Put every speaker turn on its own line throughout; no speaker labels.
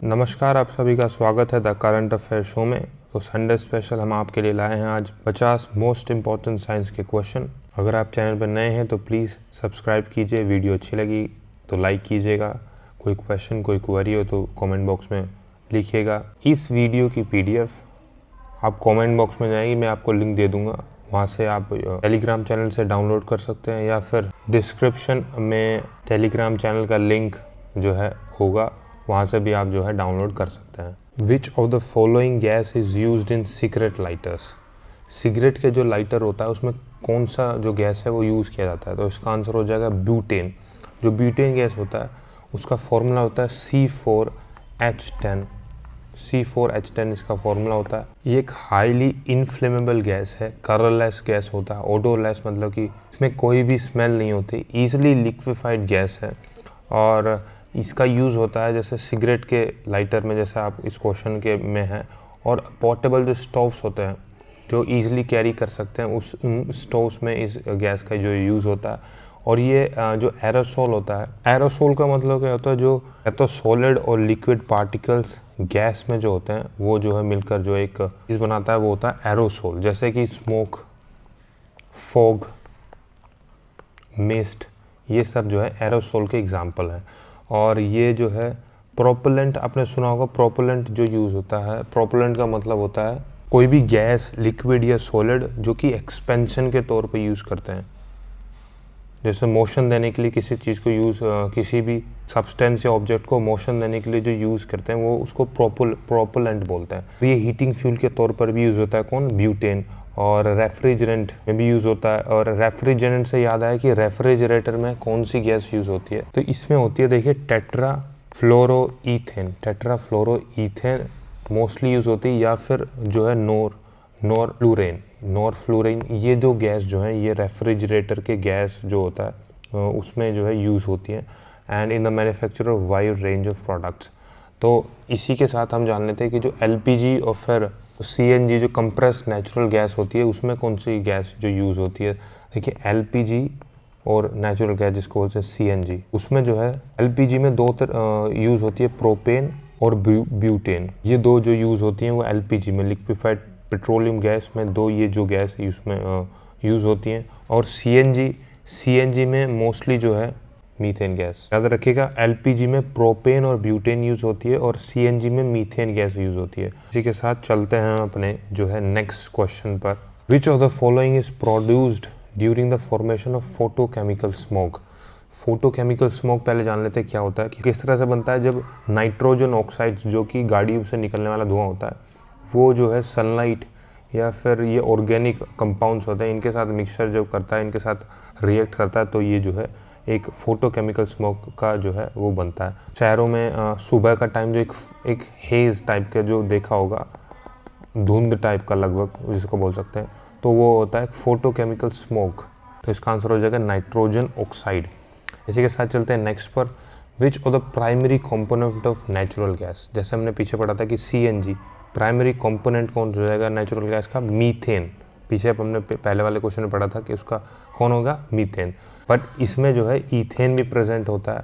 नमस्कार, आप सभी का स्वागत है द करंट अफेयर शो में। तो संडे स्पेशल हम आपके लिए लाए हैं आज 50 मोस्ट इम्पॉर्टेंट साइंस के क्वेश्चन। अगर आप चैनल पर नए हैं तो प्लीज़ सब्सक्राइब कीजिए। वीडियो अच्छी लगी तो लाइक कीजिएगा। कोई क्वेश्चन कोई क्वेरी हो तो कमेंट बॉक्स में लिखिएगा। इस वीडियो की PDF आप कमेंट बॉक्स में जाएंगी, मैं आपको लिंक दे दूँगा, वहाँ से आप टेलीग्राम चैनल से डाउनलोड कर सकते हैं या फिर डिस्क्रिप्शन में टेलीग्राम चैनल का लिंक जो है होगा, वहाँ से भी आप जो है डाउनलोड कर सकते हैं। Which of the following gas is used in cigarette lighters? Cigarette के जो लाइटर होता है उसमें कौन सा जो गैस है वो यूज़ किया जाता है? तो इसका आंसर हो जाएगा ब्यूटेन। जो ब्यूटेन गैस होता है उसका फॉर्मूला होता है C4H10। C4H10 इसका फॉर्मूला होता है। ये एक हाईली इनफ्लेमेबल गैस है, कलरलेस गैस होता है, ओडोरलेस मतलब कि इसमें कोई भी स्मेल नहीं होती, ईजिली लिक्विफाइड गैस है। और इसका यूज़ होता है जैसे सिगरेट के लाइटर में, जैसे आप इस क्वेश्चन के में है, और पोर्टेबल जो स्टोव्स होते हैं जो ईजिली कैरी कर सकते हैं, उस स्टोव्स में इस गैस का जो यूज़ होता है। और ये जो एरोसोल होता है, एरोसोल का मतलब क्या होता है, जो या तो सॉलिड और लिक्विड पार्टिकल्स गैस में जो होते हैं वो जो है मिलकर जो एक चीज़ बनाता है वो होता है एरोसोल। जैसे कि स्मोक, फॉग, मिस्ट, ये सब जो है एरोसोल के एग्जाम्पल हैं। और ये जो है प्रोपेलेंट, आपने सुना होगा प्रोपेलेंट जो यूज़ होता है। प्रोपेलेंट का मतलब होता है कोई भी गैस, लिक्विड या सॉलिड जो कि एक्सपेंशन के तौर पे यूज़ करते हैं। जैसे मोशन देने के लिए किसी चीज़ को किसी भी सब्सटेंस या ऑब्जेक्ट को मोशन देने के लिए जो यूज़ करते हैं वो उसको प्रोपेलेंट बोलते हैं। तो ये हीटिंग फ्यूल के तौर पर भी यूज़ होता है, कौन? ब्यूटेन। और रेफ्रिजरेंट में भी यूज़ होता है। और रेफ्रिजरेंट से याद आया कि रेफ्रिजरेटर में कौन सी गैस यूज़ होती है? तो इसमें होती है, देखिए, टेट्राफ्लोरोईथेन। टेट्राफ्लोरोईथेन मोस्टली यूज़ होती है, या फिर जो है नॉरफ्लूरेन। ये जो गैस जो है ये रेफ्रिजरेटर के गैस जो होता है उसमें जो है यूज़ होती है, and in the manufacture of wide range of products. तो इसी के साथ हम जान लेते हैं कि जो LPG और फिर CNG जो कंप्रेस्ड नेचुरल गैस होती है उसमें कौन सी गैस जो यूज़ होती है। देखिए, LPG और नेचुरल गैस जिसको बोलते हैं CNG, उसमें जो है LPG में दो यूज़ होती है, प्रोपेन और ब्यूटेन। ये दो जो यूज़ होती हैं वो LPG में, लिक्विफाइड पेट्रोलियम गैस में, दो ये जो गैस उसमें यूज़ होती हैं। और CNG में मोस्टली जो है मीथेन गैस। याद रखिएगा, LPG में प्रोपेन और ब्यूटेन यूज़ होती है और CNG में मीथेन गैस यूज़ होती है। इसी के साथ चलते हैं अपने जो है नेक्स्ट क्वेश्चन पर। Which of the following is produced during the formation of photochemical smoke? Photochemical smoke पहले जान लेते हैं क्या होता है, कि किस तरह से बनता है। जब नाइट्रोजन ऑक्साइड्स जो कि गाड़ियों से निकलने वाला धुआं होता है वो जो है सनलाइट या फिर ये ऑर्गेनिक कंपाउंड्स होते हैं, इनके साथ मिक्सचर जब करता है, इनके साथ रिएक्ट करता है, तो ये जो है एक फोटोकेमिकल स्मोक का जो है वो बनता है। शहरों में सुबह का टाइम जो एक हेज टाइप का जो देखा होगा, धुंध टाइप का लगभग जिसको बोल सकते हैं, तो वो होता है फोटोकेमिकल स्मोक। तो इसका आंसर हो जाएगा नाइट्रोजन ऑक्साइड। इसी के साथ चलते हैं नेक्स्ट पर। Which of the primary component of natural gas? जैसे हमने पीछे पढ़ा था कि CNG, प्राइमरी कंपोनेंट कौन हो जाएगा नेचुरल गैस का? मीथेन। पीछे हमने पहले वाले क्वेश्चन में पढ़ा था कि उसका कौन होगा? मीथेन। बट इसमें जो है ईथेन भी प्रेजेंट होता है,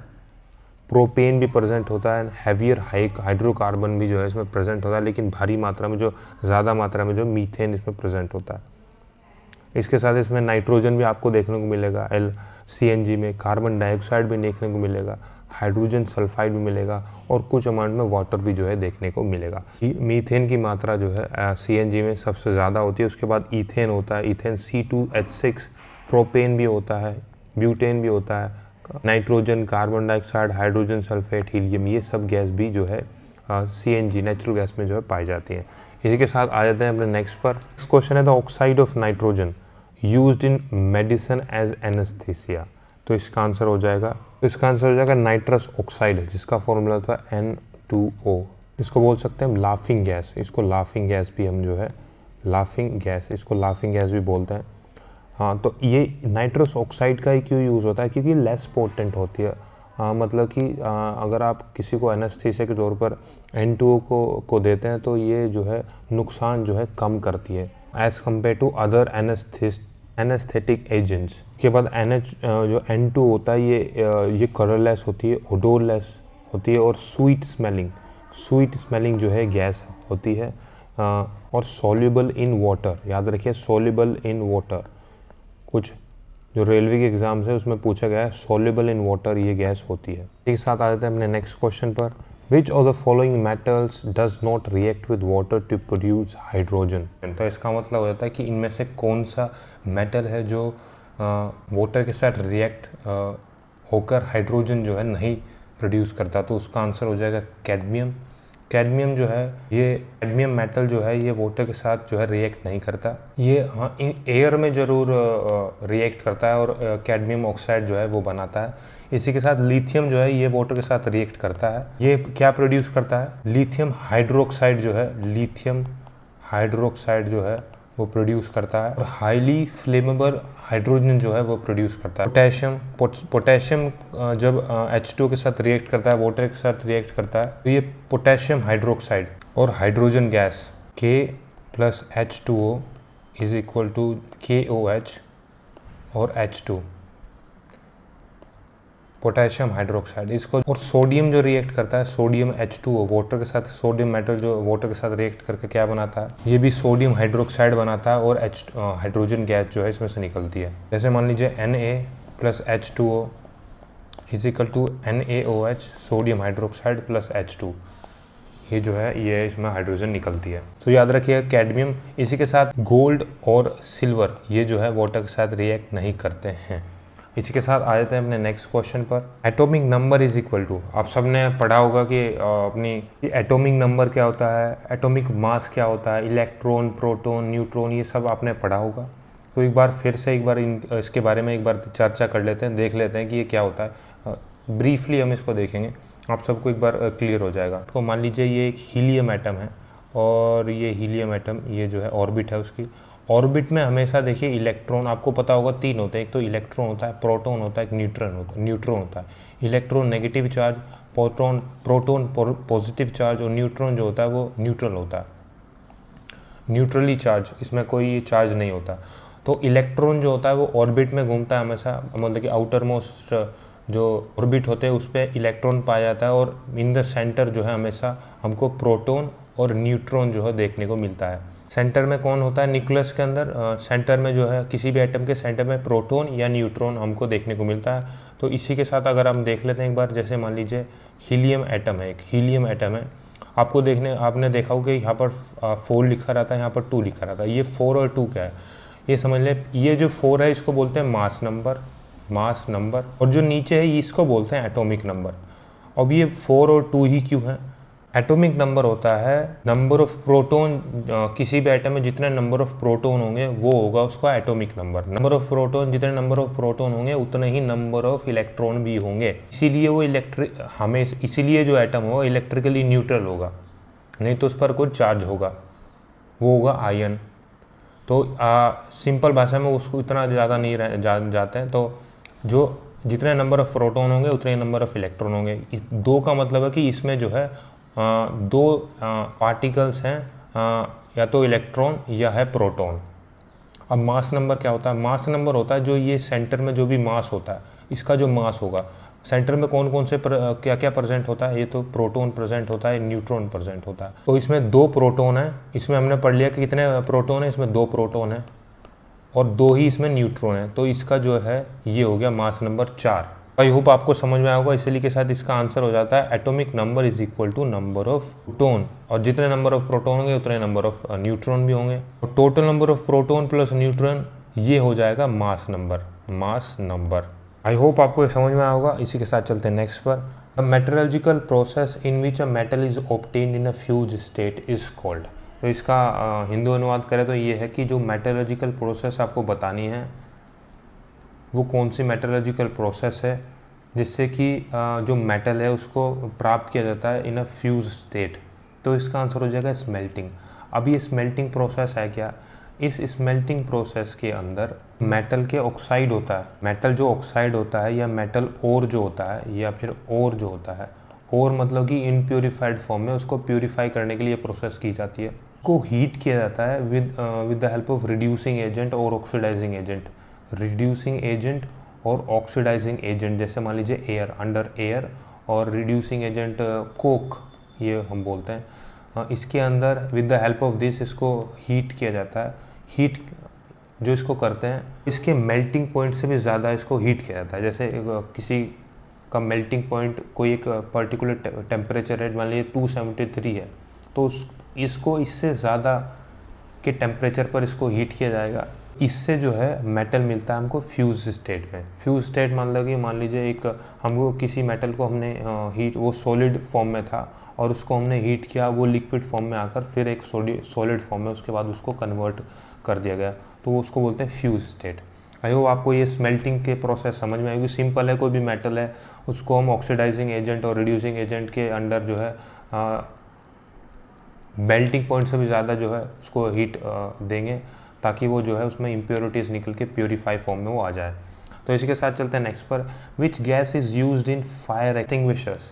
प्रोपेन भी प्रेजेंट होता है, हैवियर हाइड्रोकार्बन भी जो है इसमें प्रेजेंट होता है, लेकिन भारी मात्रा में जो ज़्यादा मात्रा में जो मीथेन इसमें प्रेजेंट होता है। इसके साथ इसमें नाइट्रोजन भी आपको देखने को मिलेगा CNG में, कार्बन डाइऑक्साइड भी देखने को मिलेगा, हाइड्रोजन सल्फाइड भी मिलेगा, और कुछ अमाउंट में वाटर भी जो है देखने को मिलेगा। मीथेन की मात्रा जो है CNG में सबसे ज़्यादा होती है। उसके बाद ईथेन होता है, ईथेन C2H6, प्रोपेन भी होता है, ब्यूटेन भी होता है, nitrogen, carbon dioxide, hydrogen sulphate, helium, ये सब गैस भी जो है CNG नेचुरल गैस में जो है पाई जाती है। इसी के साथ आ जाते हैं अपने नेक्स्ट पर। नेक्स्ट क्वेश्चन है the oxide of nitrogen used in medicine as anaesthesia. तो इसका आंसर हो जाएगा नाइट्रस ऑक्साइड, जिसका फॉर्मूला था N2O। इसको बोल सकते हैं लाफिंग गैस। इसको लाफिंग गैस भी हम जो है इसको लाफिंग गैस भी बोलते हैं। हाँ, तो ये नाइट्रस ऑक्साइड का ही क्यों यूज़ होता है? क्योंकि लेस पोटेंट होती है। मतलब कि अगर आप किसी को एनेस्थीसिया के तौर पर N2O को देते हैं तो ये जो है नुकसान जो है कम करती है as compare to other anaesthetic agents. के बाद जो N2 होता है ये कलरलेस होती है, ओडोरलेस होती है और स्वीट स्मेलिंग, स्वीट स्मेलिंग जो है गैस होती है, और सॉल्युबल इन वाटर, याद रखिए सॉल्युबल इन वाटर। कुछ जो रेलवे के एग्जाम्स है उसमें पूछा गया है सॉल्युबल इन वाटर ये गैस होती है। एक साथ आ जाते हैं अपने नेक्स्ट क्वेश्चन पर। Which of the following metals does not react with water to produce hydrogen. तो इसका मतलब हो जाता है कि इनमें से कौन सा मेटल है जो वाटर के साथ रिएक्ट होकर हाइड्रोजन जो है नहीं प्रोड्यूस करता। तो उसका आंसर हो जाएगा कैडमियम। कैडमियम जो है, ये कैडमियम मेटल जो है ये वाटर के साथ जो है रिएक्ट नहीं करता। ये हाँ एयर में ज़रूर रिएक्ट करता है और कैडमियम ऑक्साइड जो है वो बनाता है। इसी के साथ लिथियम जो है ये वाटर के साथ रिएक्ट करता है। ये क्या प्रोड्यूस करता है? लिथियम हाइड्रोक्साइड जो है, लिथियम हाइड्रोक्साइड जो है वो प्रोड्यूस करता है और हाईली फ्लेमेबल हाइड्रोजन जो है वो प्रोड्यूस करता है। पोटेशियम जब H2O के साथ रिएक्ट करता है, वाटर के साथ रिएक्ट करता है, तो ये पोटेशियम हाइड्रोक्साइड और hydrogen gas K + H2O is equal to KOH और H2, पोटेशियम हाइड्रोक्साइड। इसको और सोडियम जो रिएक्ट करता है, सोडियम H2O वाटर के साथ, सोडियम मेटल जो वाटर के साथ रिएक्ट करके क्या बनाता है, ये भी सोडियम हाइड्रोक्साइड बनाता है और हाइड्रोजन गैस जो है इसमें से निकलती है। जैसे मान लीजिए Na + H2O is equal to NaOH, sodium hydroxide + H2, ये जो है ये इसमें हाइड्रोजन निकलती है। तो याद रखिए कैडमियम। इसी के साथ गोल्ड और सिल्वर ये जो है वाटर के साथ रिएक्ट नहीं करते हैं। इसी के साथ आ जाते हैं अपने नेक्स्ट क्वेश्चन पर। Atomic number is equal to, आप सबने पढ़ा होगा कि अपनी एटॉमिक नंबर क्या होता है, एटॉमिक मास क्या होता है, इलेक्ट्रॉन, प्रोटॉन, न्यूट्रॉन, ये सब आपने पढ़ा होगा। तो एक बार फिर से इसके बारे में एक बार चर्चा कर लेते हैं, देख लेते हैं कि ये क्या होता है। ब्रीफली हम इसको देखेंगे, आप सबको एक बार क्लियर हो जाएगा। तो मान लीजिए ये एक हीलियम एटम है और ये हीलियम एटम ये जो है ऑर्बिट है उसकी। ऑर्बिट में हमेशा देखिए इलेक्ट्रॉन, आपको पता होगा 3 होते हैं, एक तो इलेक्ट्रॉन होता है, प्रोटॉन होता है, एक न्यूट्रॉन होता है। Electron negative charge, proton positive charge और न्यूट्रॉन जो होता है वो न्यूट्रल होता है, न्यूट्रली चार्ज, इसमें कोई चार्ज नहीं होता। तो इलेक्ट्रॉन जो होता है वो ऑर्बिट में घूमता है हमेशा, मतलब कि आउटर मोस्ट जो ऑर्बिट होते हैं उस पर इलेक्ट्रॉन पाया जाता है और इन द सेंटर जो है हमेशा हमको प्रोटॉन और न्यूट्रॉन जो है देखने को मिलता है। सेंटर में कौन होता है? न्यूक्लियस के अंदर सेंटर में जो है किसी भी एटम के सेंटर में प्रोटॉन या न्यूट्रॉन हमको देखने को मिलता है। तो इसी के साथ अगर हम देख लेते हैं एक बार, जैसे मान लीजिए हीलियम एटम है, एक हीलियम एटम है, आपने देखा होगा कि यहाँ पर 4 लिखा रहता है, यहाँ पर 2 लिखा रहता है। ये 4 और 2 क्या है ये समझ लें। ये जो 4 है इसको बोलते हैं मास नंबर, और जो नीचे है इसको बोलते हैं एटॉमिक नंबर। अब ये 4 और 2 ही क्यों है? एटॉमिक नंबर होता है नंबर ऑफ प्रोटॉन, किसी भी एटम में जितने नंबर ऑफ प्रोटॉन होंगे वो होगा उसका atomic number. Number of proton, जितने नंबर ऑफ प्रोटॉन होंगे उतने ही नंबर ऑफ इलेक्ट्रॉन भी होंगे। इसीलिए वो इसीलिए जो एटम हो इलेक्ट्रिकली न्यूट्रल होगा, नहीं तो उस पर कोई चार्ज होगा, वो होगा आयन। तो सिंपल भाषा में उसको इतना ज़्यादा नहीं जाते हैं। तो जो जितने नंबर ऑफ प्रोटॉन होंगे उतने नंबर ऑफ इलेक्ट्रॉन होंगे। 2 का मतलब है कि इसमें जो है 2 पार्टिकल्स हैं, या तो इलेक्ट्रॉन या है प्रोटॉन। अब मास नंबर क्या होता है? मास नंबर होता है जो ये सेंटर में जो भी मास होता है इसका जो मास होगा। सेंटर में कौन कौन से क्या क्या प्रेजेंट होता है? ये तो प्रोटॉन प्रेजेंट होता है, न्यूट्रॉन प्रेजेंट होता है। तो इसमें 2 प्रोटॉन है, इसमें हमने पढ़ लिया कि कितने प्रोटॉन है, इसमें 2 प्रोटॉन है और 2 ही इसमें न्यूट्रॉन है। तो इसका जो है ये हो गया मास नंबर 4। आई होप आपको समझ में आया होगा। इसीलिए के साथ इसका आंसर हो जाता है atomic number is equal to number of proton, और जितने नंबर ऑफ प्रोटॉन होंगे उतने नंबर ऑफ न्यूट्रॉन भी होंगे। और total number of proton plus neutron ये हो जाएगा मास नंबर। आई होप आपको ये समझ में आया होगा। इसी के साथ चलते हैं नेक्स्ट पर। The metallurgical process in which a metal is obtained in a fuse state is called. तो इसका हिंदू अनुवाद करें तो ये है कि जो मेटलर्जिकल प्रोसेस आपको बतानी है वो कौन सी मेटलर्जिकल प्रोसेस है जिससे कि जो मेटल है उसको प्राप्त किया जाता है इन अ फ्यूज स्टेट। तो इसका आंसर हो जाएगा स्मेल्टिंग। अब ये स्मेल्टिंग प्रोसेस है क्या? इस स्मेल्टिंग प्रोसेस के अंदर मेटल के ऑक्साइड होता है, मेटल जो ऑक्साइड होता है या मेटल ओर जो होता है या फिर ओर जो होता है, ओर मतलब कि इनप्योरीफाइड फॉर्म में उसको प्योरीफाई करने के लिए प्रोसेस की जाती है। उसको हीट किया जाता है with the help of reducing agent और ऑक्सीडाइजिंग एजेंट। रिड्यूसिंग एजेंट और ऑक्सीडाइजिंग एजेंट, जैसे मान लीजिए एयर, अंडर एयर, और रिड्यूसिंग एजेंट कोक ये हम बोलते हैं। इसके अंदर with the help of this इसको हीट किया जाता है। हीट जो इसको करते हैं, इसके मेल्टिंग पॉइंट से भी ज़्यादा इसको हीट किया जाता है। जैसे किसी का मेल्टिंग पॉइंट कोई एक पर्टिकुलर टेम्परेचर है, मान लीजिए 273 है, तो इसको इससे ज़्यादा के टेम्परेचर पर इसको हीट किया जाएगा। इससे जो है मेटल मिलता है हमको फ्यूज स्टेट में। फ्यूज स्टेट मान लीजिए एक हमको किसी मेटल को हमने हीट, वो सॉलिड फॉर्म में था और उसको हमने हीट किया, वो लिक्विड फॉर्म में आकर फिर एक सॉलिड फॉर्म में उसके बाद उसको कन्वर्ट कर दिया गया, तो वो उसको बोलते हैं फ्यूज स्टेट। आई होप आपको ये स्मेल्टिंग के प्रोसेस समझ में आएगी। सिंपल है, कोई भी मेटल है उसको हम ऑक्सीडाइजिंग एजेंट और रिड्यूसिंग एजेंट के अंडर जो है मेल्टिंग पॉइंट से भी ज़्यादा जो है उसको हीट देंगे ताकि वो जो है उसमें इम्प्योरिटीज़ निकल के प्योरीफाई फॉर्म में वो आ जाए। तो इसी के साथ चलते हैं नेक्स्ट पर। Which gas is used in fire extinguishers.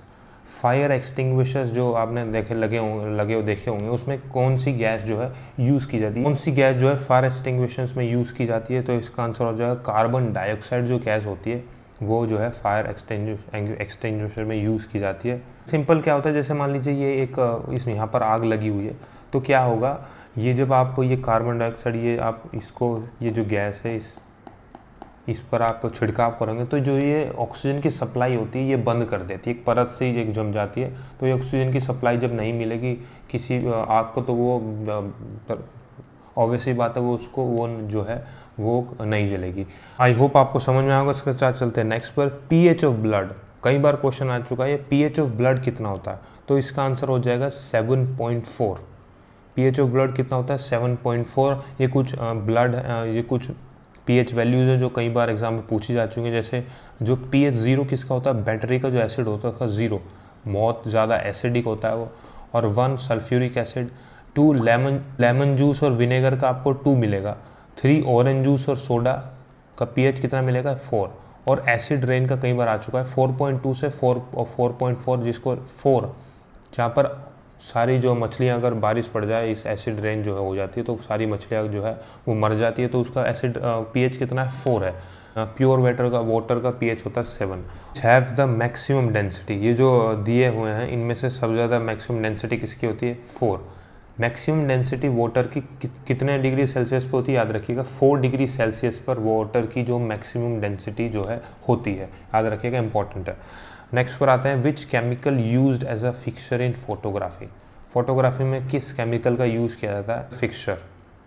Fire extinguishers जो आपने देखे देखे होंगे, उसमें कौन सी गैस जो है यूज़ की जाती है, कौन सी गैस जो है फायर एक्सटिंग्विशर्स में यूज़ की जाती है? तो इसका आंसर हो जाएगा कार्बन डाइऑक्साइड जो गैस होती है वो जो है फायर एक्सटिंग्विशर में यूज़ की जाती है। सिंपल क्या होता है, जैसे मान लीजिए ये एक इस यहाँ पर आग लगी हुई है, तो क्या होगा, ये जब आप ये कार्बन डाइऑक्साइड ये आप इसको ये जो गैस है इस पर आप छिड़काव करेंगे तो जो ये ऑक्सीजन की सप्लाई होती है ये बंद कर देती है, एक परत से ही एक जम जाती है। तो ये ऑक्सीजन की सप्लाई जब नहीं मिलेगी किसी आग को, तो वो ऑब्वियसली बात है वो जो है वो नहीं जलेगी। आई होप आपको समझ में आएगा। इसके साथ चलते हैं नेक्स्ट पर। पीएच ऑफ ब्लड, कई बार क्वेश्चन आ चुका है, पीएच ऑफ ब्लड कितना होता है? तो इसका आंसर हो जाएगा 7.4। पीएच ऑफ ब्लड कितना होता है? 7.4। ये कुछ ब्लड ये कुछ पीएच वैल्यूज़ है जो कई बार एग्जाम में पूछी जा चुकी है। जैसे जो पीएच 0 किसका होता है? बैटरी का जो एसिड होता है उसका 0, बहुत ज़्यादा एसिडिक होता है वो। और 1 सल्फ्यूरिक एसिड, 2 लेमन जूस और विनेगर का आपको 2 मिलेगा, 3 ऑरेंज जूस और सोडा का पीएच कितना मिलेगा? 4। और एसिड रेन का कई बार आ चुका है 4.2 से 4.4, जिसको 4 जहाँ पर सारी जो मछलियाँ अगर बारिश पड़ जाए इस एसिड रेन जो है हो जाती है तो सारी मछलियाँ जो है वो मर जाती है, तो उसका एसिड पीएच कितना है? 4 है। प्योर वाटर का पीएच होता है 7। हैव द मैक्सिमम डेंसिटी, ये जो दिए हुए हैं इनमें से सबसे ज़्यादा मैक्सिमम डेंसिटी किसकी होती है? 4। मैक्सिमम डेंसिटी वाटर की कितने डिग्री सेल्सियस पर होती है? याद रखिएगा 4 डिग्री सेल्सियस पर वाटर की जो मैक्सिमम डेंसिटी जो है होती है, याद रखिएगा, इंपॉर्टेंट है। नेक्स्ट पर आते हैं। Which chemical used as a fixture in photography. Photography में किस केमिकल का यूज़ किया जाता है फिक्सचर?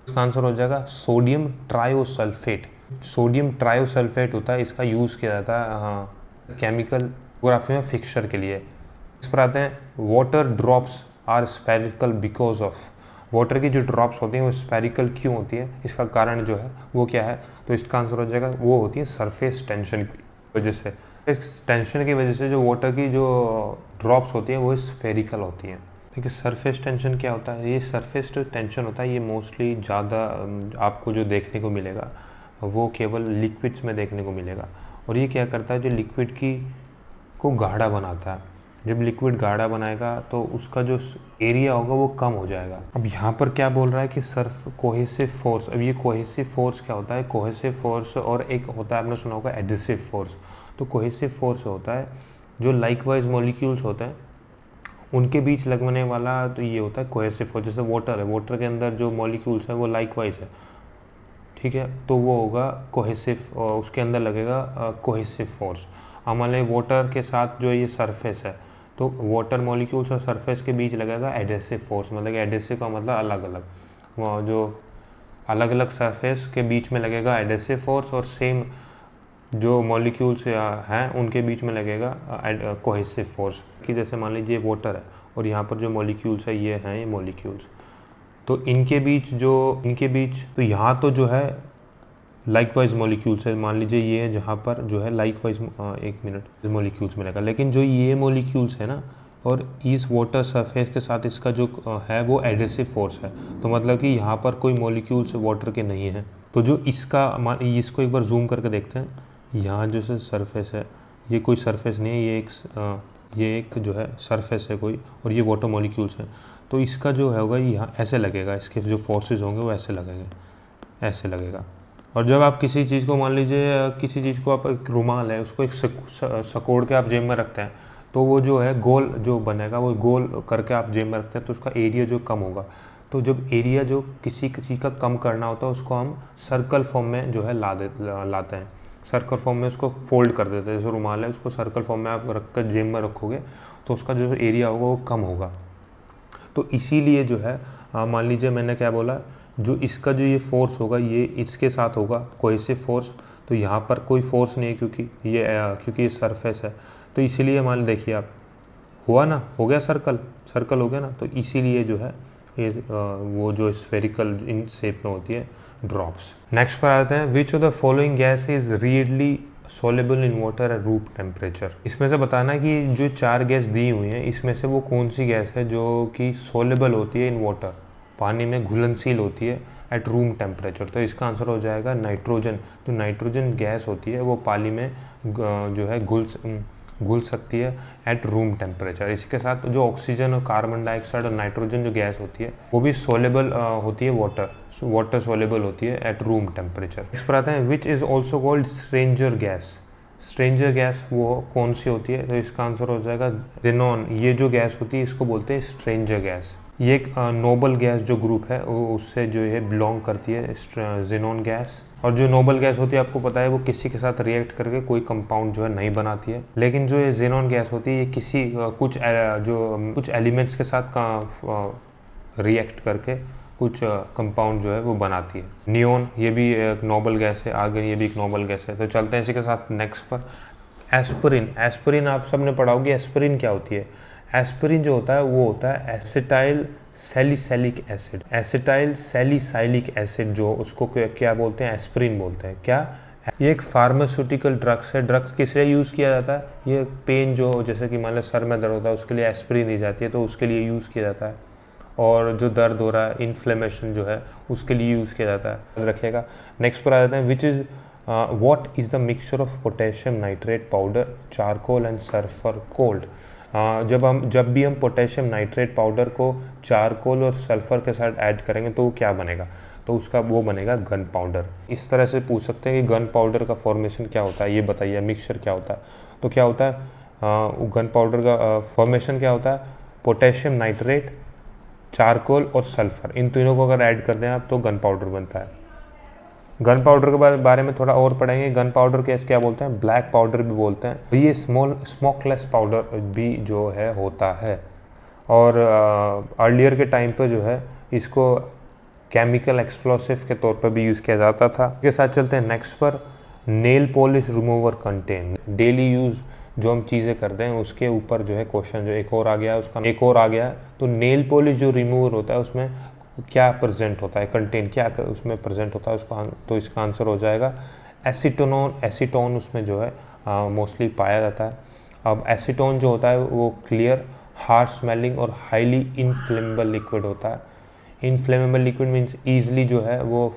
इसका आंसर हो जाएगा सोडियम ट्रायोसल्फेट। सोडियम ट्रायोसल्फेट होता है, इसका यूज़ किया जाता है हाँ केमिकल फोटोग्राफी में फिक्सचर के लिए। इस पर आते हैं। Water drops are spherical because of. Water की जो ड्रॉप्स होती हैं वो स्पेरिकल क्यों होती है? इसका कारण जो है वो क्या है? तो इसका आंसर हो जाएगा वो होती है सरफेस टेंशन की वजह से। इस टेंशन की वजह से जो वाटर की जो ड्रॉप्स होती हैं वो स्फेरिकल होती हैं। देखिए सरफेस टेंशन क्या होता है? ये सरफेस जो टेंशन होता है ये मोस्टली ज़्यादा आपको जो देखने को मिलेगा वो केवल लिक्विड्स में देखने को मिलेगा। और ये क्या करता है, जो लिक्विड को गाढ़ा बनाता है। जब लिक्विड गाढ़ा बनाएगा तो उसका जो एरिया होगा वो कम हो जाएगा। अब यहाँ पर क्या बोल रहा है कि कोहेसिव फोर्स। अब ये कोहेसिव फोर्स क्या होता है? कोहेसिव फोर्स और एक होता है, आपने सुना होगा एडहेसिव फोर्स। तो कोहेसिव फोर्स होता है जो लाइकवाइज मॉलिक्यूल्स होते हैं उनके बीच लगने वाला, तो ये होता है कोहेसिव फोर्स। जैसे वाटर है, वाटर के अंदर जो मॉलिक्यूल्स हैं वो लाइकवाइज है, ठीक है, तो वो होगा कोहेसिव, उसके अंदर लगेगा कोहेसिव फोर्स। हमारे वाटर के साथ जो ये सरफेस है तो वाटर मॉलिक्यूल्स और सरफेस के बीच लगेगा एडहेसिव फोर्स। मतलब एडहेसिव का मतलब अलग अलग, वो जो अलग अलग सरफेस के बीच में लगेगा एडहेसिव फोर्स और सेम जो मॉलिक्यूल्स हैं उनके बीच में लगेगा कोहेसिव फोर्स। कि जैसे मान लीजिए वाटर है और यहाँ पर जो मॉलिक्यूल्स है ये हैं ये मॉलिक्यूल्स, तो इनके बीच तो यहाँ तो जो है लाइकवाइज मॉलिक्यूल्स है, मान लीजिए ये है जहाँ पर जो है लाइकवाइज एक मिनट मॉलिक्यूल्स मिलेगा, लेकिन जो ये मॉलिक्यूल्स है ना और इस वाटर सरफेस के साथ इसका जो है वो एडहेसिव फोर्स है, तो मतलब कि यहाँ पर कोई मॉलिक्यूल्स वाटर के नहीं है। तो जो इसको एक बार जूम करके देखते हैं, यहाँ जो सरफेस है ये कोई सरफेस नहीं है, ये एक जो है सरफेस है कोई, और ये वाटर मॉलिक्यूल्स हैं। तो इसका जो होगा यहाँ ऐसे लगेगा, इसके जो फोर्सेस होंगे वो ऐसे लगेंगे, ऐसे लगेगा। और जब आप किसी चीज़ को मान लीजिए किसी चीज़ को आप एक रुमाल है उसको एक सकोड़ के आप जेब में रखते हैं तो वो जो है गोल जो बनेगा, वो गोल करके आप जेब में रखते हैं तो उसका एरिया जो कम होगा। तो जब एरिया जो किसी चीज़ का कम करना होता है उसको हम सर्कल फॉर्म में जो है लाते हैं। सर्कल फॉर्म में उसको फोल्ड कर देते हैं, जैसे रुमाल है उसको सर्कल फॉर्म में आप रख कर जेब में रखोगे तो उसका जो एरिया होगा वो कम होगा। तो इसीलिए जो है मान लीजिए मैंने क्या बोला, जो इसका जो ये फोर्स होगा ये इसके साथ होगा कोहेसिव फोर्स, तो यहाँ पर कोई फोर्स नहीं है क्योंकि ये सरफेस है। तो इसीलिए मान देखिए आप, हुआ ना, हो गया सर्कल हो गया ना, तो इसीलिए जो है ये वो जो स्फेरिकल इन शेप में होती है ड्रॉप्स। नेक्स्ट पर आते हैं, which of the following gas is really soluble in water at room temperature. इसमें से बताना कि जो 4 गैस दी हुई हैं इसमें से वो कौन सी गैस है जो कि सोलेबल होती है इन वाटर, पानी में घुलनशील होती है एट रूम टेम्परेचर। तो इसका आंसर हो जाएगा नाइट्रोजन। जो नाइट्रोजन गैस होती है वो पानी में जो है घुल सकती है एट रूम टेम्परेचर। इसके साथ जो ऑक्सीजन और कार्बन डाइऑक्साइड और नाइट्रोजन जो गैस होती है वो भी सोलेबल होती है, वाटर सोलेबल होती है एट रूम टेम्परेचर। नेक्स्ट पर आते हैं, which is also called stranger gas. Stranger gas वो कौन सी होती है, तो इसका आंसर हो जाएगा जेनॉन। ये जो गैस होती है इसको बोलते हैं स्ट्रेंजर गैस। ये एक नोबल गैस जो ग्रुप है उससे जो है बिलोंग करती है जेनॉन गैस। और जो नोबल गैस होती है आपको पता है वो किसी के साथ रिएक्ट करके कोई कंपाउंड जो है नहीं बनाती है, लेकिन जो ये जेनॉन गैस होती है ये किसी कुछ एलिमेंट्स के साथ रिएक्ट करके कुछ कंपाउंड जो है वो बनाती है। नियोन ये भी एक नोबल गैस है, आगे ये भी एक नोबल गैस है। तो चलते हैं इसी के साथ नेक्स्ट पर, एस्पिरिन आप सबने पढ़ा होगी। एस्पिरिन क्या होती है? एस्पिरिन जो होता है वो होता है acetyl salicylic acid. Acetyl salicylic acid जो उसको क्या बोलते हैं, एस्पिरिन बोलते हैं। क्या ये एक फार्मास्यूटिकल ड्रग्स है। ड्रग्स किस लिए यूज़ किया जाता है? ये पेन जो जैसे कि मान लो सर में दर्द होता है उसके लिए एस्पिरिन दी जाती है, तो उसके लिए यूज़ किया जाता है। और जो दर्द हो रहा है, इन्फ्लेमेशन जो है उसके लिए यूज़ किया जाता है, याद रखिएगा। नेक्स्ट पर आ जाते हैं, which is what is the mixture of potassium nitrate powder, charcoal and sulphur cold. जब भी हम पोटेशियम नाइट्रेट पाउडर को चारकोल और सल्फर के साथ ऐड करेंगे तो वो क्या बनेगा, तो उसका वो बनेगा गन पाउडर। इस तरह से पूछ सकते हैं कि गन पाउडर का फॉर्मेशन क्या होता है, ये बताइए, मिक्सचर क्या होता है। तो क्या होता है, गन पाउडर का फॉर्मेशन क्या होता है, पोटेशियम नाइट्रेट, चारकोल और सल्फर, इन तीनों को अगर ऐड कर दें आप तो गन पाउडर बनता है। गन पाउडर के बारे में थोड़ा और पढ़ेंगे। गन पाउडर क्या बोलते हैं, ब्लैक पाउडर भी बोलते हैं। ये स्मोकलेस पाउडर भी जो है होता है। और अर्लियर के टाइम पे जो है इसको केमिकल एक्सप्लोसिव के तौर पर भी यूज़ किया जाता था। इसके साथ चलते हैं नेक्स्ट पर, nail polish remover contain. Daily use जो हम चीज़ें करते हैं उसके ऊपर जो है क्वेश्चन जो एक और आ गया है। तो नेल पॉलिश जो रिमूवर होता है उसमें क्या प्रेजेंट होता है, कंटेन क्या उसमें प्रेजेंट होता है उसका, तो इसका आंसर हो जाएगा एसीटोन उसमें जो है मोस्टली पाया जाता है। अब एसीटोन जो होता है वो क्लियर, हार्श स्मेलिंग और हाईली इनफ्लेमेबल लिक्विड होता है। इनफ्लेमेबल लिक्विड मीन्स ईजिली जो है वो